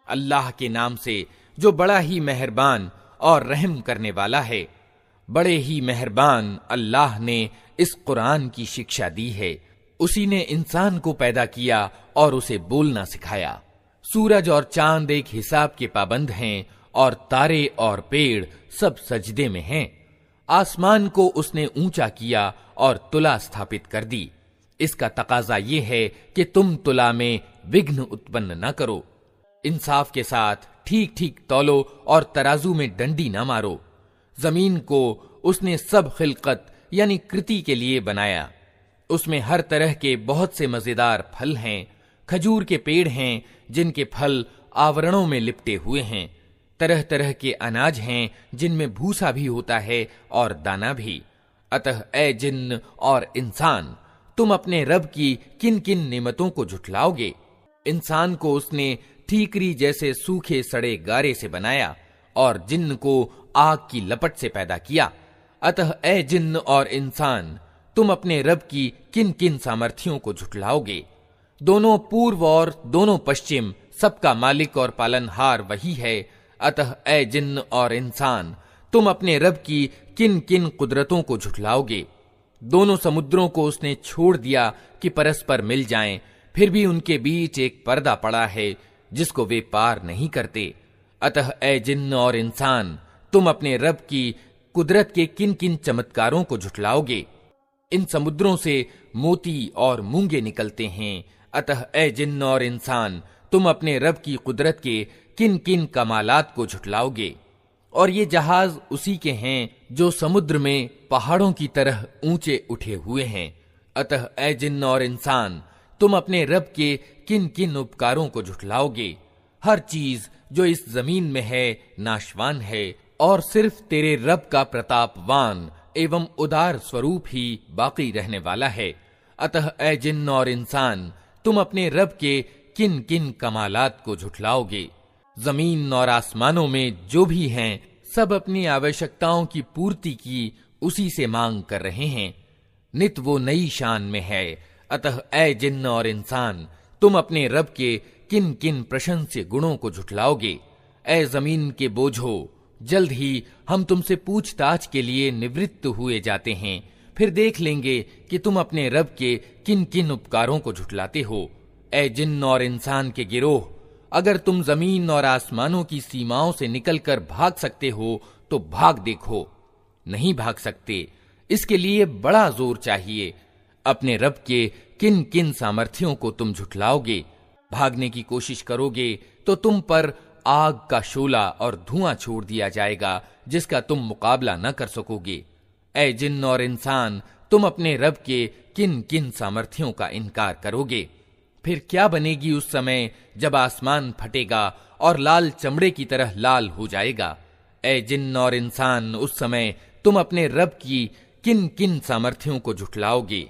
अल्लाह के नाम से जो बड़ा ही मेहरबान और रहम करने वाला है। बड़े ही मेहरबान अल्लाह ने इस कुरान की शिक्षा दी है। उसी ने इंसान को पैदा किया और उसे बोलना सिखाया। सूरज और चांद एक हिसाब के पाबंद हैं और तारे और पेड़ सब सजदे में हैं। आसमान को उसने ऊंचा किया और तुला स्थापित कर दी। इसका तकाजा ये है कि तुम तुला में विघ्न उत्पन्न न करो। इंसाफ के साथ ठीक ठीक तौलो और तराजू में डंडी न मारो। जमीन को उसने सब खिलकत यानी कृति के लिए बनाया। उसमें हर तरह के बहुत से मजेदार फल हैं। खजूर के पेड़ हैं जिनके फल आवरणों में लिपटे हुए हैं। तरह तरह के अनाज हैं जिनमें भूसा भी होता है और दाना भी। अतः ए जिन्न और इंसान, तुम अपने रब की किन किन नेमतों को झुठलाओगे। इंसान को उसने ठीकरी जैसे सूखे सड़े गारे से बनाया और जिन्न को आग की लपट से पैदा किया। अतः ए जिन्न और इंसान, तुम अपने रब की किन किन सामर्थ्यों को झुठलाओगे। दोनों पूर्व और दोनों पश्चिम सबका मालिक और पालनहार वही है। अतः ए जिन्न और इंसान, तुम अपने रब की किन किन कुदरतों को झुठलाओगे। दोनों समुद्रों को उसने छोड़ दिया कि परस्पर मिल जाएं, फिर भी उनके बीच एक पर्दा पड़ा है जिसको वे पार नहीं करते। अतः ए जिन्न और इंसान, तुम अपने रब की कुदरत के किन किन चमत्कारों को झुठलाओगे। इन समुद्रों से मोती और मूंगे निकलते हैं। अतः ए जिन्न और इंसान, तुम अपने रब की कुदरत के किन किन कमालात को झुठलाओगे। और ये जहाज उसी के हैं जो समुद्र में पहाड़ों की तरह ऊंचे उठे हुए हैं। अतः ए जिन्न और इंसान, तुम अपने रब के किन किन उपकारों को झुठलाओगे। हर चीज जो इस जमीन में है नाशवान है और सिर्फ तेरे रब का प्रतापवान एवं उदार स्वरूप ही बाकी रहने वाला है। अतः ए जिन्न और इंसान, तुम अपने रब के किन किन कमालात को झुठलाओगे। जमीन और आसमानों में जो भी हैं सब अपनी आवश्यकताओं की पूर्ति की उसी से मांग कर रहे हैं। नित वो नई शान में है। अतः ए जिन्न और इंसान, तुम अपने रब के किन किन प्रशंस्य गुणों को झुठलाओगे। ए जमीन के बोझो, जल्द ही हम तुमसे पूछताछ के लिए निवृत्त हुए जाते हैं, फिर देख लेंगे कि तुम अपने रब के किन किन उपकारों को झुठलाते हो। ए जिन्न और इंसान के गिरोह, अगर तुम जमीन और आसमानों की सीमाओं से निकलकर भाग सकते हो तो भाग देखो। नहीं भाग सकते, इसके लिए बड़ा जोर चाहिए। अपने रब के किन किन सामर्थ्यों को तुम झुठलाओगे। भागने की कोशिश करोगे तो तुम पर आग का शोला और धुआं छोड़ दिया जाएगा जिसका तुम मुकाबला न कर सकोगे। ए जिन्न और इंसान, तुम अपने रब के किन किन सामर्थ्यों का इनकार करोगे। फिर क्या बनेगी उस समय जब आसमान फटेगा और लाल चमड़े की तरह लाल हो जाएगा। ए जिन्न और इंसान, उस समय तुम अपने रब की किन किन सामर्थ्यों को झुठलाओगे।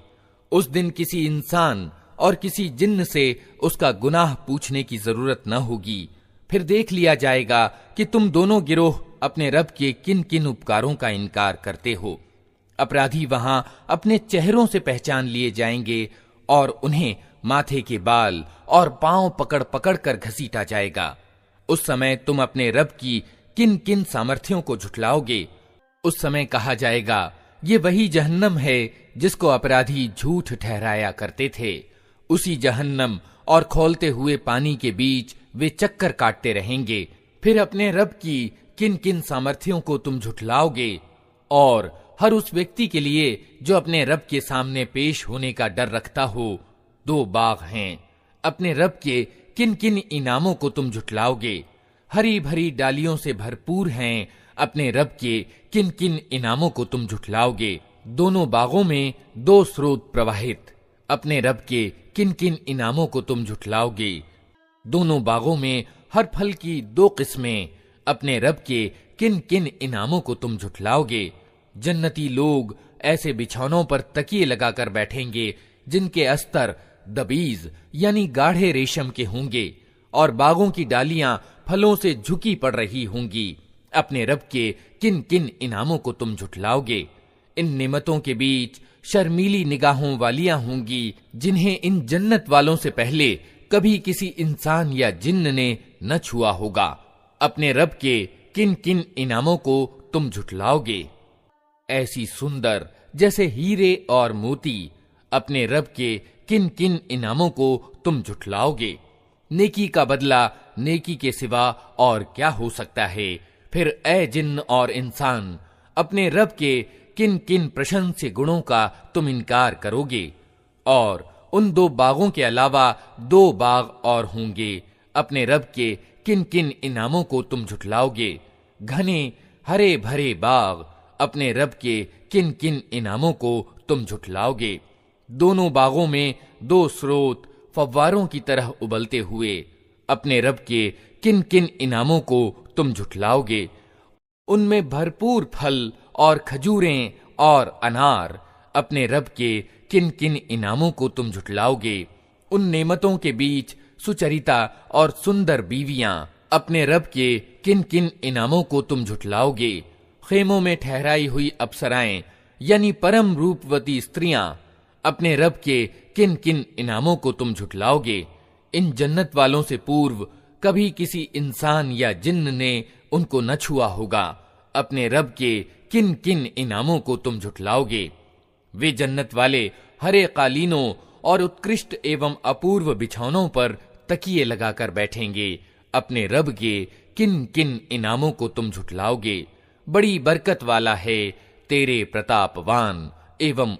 उस दिन किसी इंसान और किसी जिन्न से उसका गुनाह पूछने की जरूरत न होगी। फिर देख लिया जाएगा कि तुम दोनों गिरोह अपने रब के किन किन उपकारों का इनकार करते हो। अपराधी वहां अपने चेहरों से पहचान लिए जाएंगे और उन्हें माथे के बाल और पांव पकड़ पकड़ कर घसीटा जाएगा। उस समय तुम अपने रब की किन किन सामर्थ्यों को झुठलाओगे। उस समय कहा जाएगा, ये वही जहन्नम है जिसको अपराधी झूठ ठहराया करते थे। उसी जहन्नम और खौलते हुए पानी के बीच वे चक्कर काटते रहेंगे। फिर अपने रब की किन किन सामर्थ्यों को तुम झुठलाओगे। और हर उस व्यक्ति के लिए जो अपने रब के सामने पेश होने का डर रखता हो, दो बाग हैं। अपने रब के किन किन इनामों को तुम झुठलाओगे। हरी भरी डालियों से भरपूर हैं। अपने रब के किन किन इनामों को तुम झुठलाओगे। दोनों बागों में दो स्रोत प्रवाहित। अपने रब के किन किन इनामों को तुम झुठलाओगे। दोनों बागों में हर फल की दो किस्में। अपने रब के किन किन इनामों को तुम झुठलाओगे। जन्नती लोग ऐसे बिछौनों पर तकिए लगाकर बैठेंगे जिनके अस्तर दबीज यानी गाढ़े रेशम के होंगे और बागों की डालियां फलों से झुकी पड़ रही होंगी। अपने रब के किन किन इनामों को तुम झुठलाओगे। इन नेमतों के बीच शर्मीली निगाहों वालियां होंगी जिन्हें इन जन्नत वालों से पहले कभी किसी इंसान या जिन्न ने न छुआ होगा। अपने रब के किन किन इनामों को तुम झुठलाओगे? ऐसी सुंदर जैसे हीरे और मोती अपने रब के किन किन इनामों को तुम झुठलाओगे? नेकी का बदला नेकी के सिवा और क्या हो सकता है? फिर ए जिन्न और इंसान, अपने रब के किन किन प्रशंस्य गुणों का तुम इनकार करोगे? और उन 2 बागों के अलावा 2 बाग और होंगे, अपने रब के किन किन इनामों को तुम झुठलाओगे? घने हरे भरे बाग अपने रब के किन किन इनामों को तुम झुठलाओगे? दोनों बागों में 2 स्रोत फव्वारों की तरह उबलते हुए अपने रब के किन किन इनामों को तुम झुठलाओगे? उनमें भरपूर फल और खजूरें और अनार अपने रब के किन किन इनामों को तुम झुठलाओगे? उन नेमतों के बीच सुचरिता और सुंदर बीवियां अपने रब के किन किन इनामों को तुम झुठलाओगे? खेमों में ठहराई हुई अप्सराएं यानी परम रूपवती स्त्रियां अपने रब के किन किन इनामों को तुम झुठलाओगे? इन जन्नत वालों से पूर्व कभी किसी इंसान या जिन्न ने उनको न छुआ होगा। अपने रब के किन किन इनामों को तुम झुठलाओगे? वे जन्नत वाले हरे कालीनों और उत्कृष्ट एवं अपूर्व बिछौनों पर तकिए लगाकर बैठेंगे। अपने रब के किन किन इनामों को तुम झुठलाओगे? बड़ी बरकत वाला है तेरे प्रतापवान एवं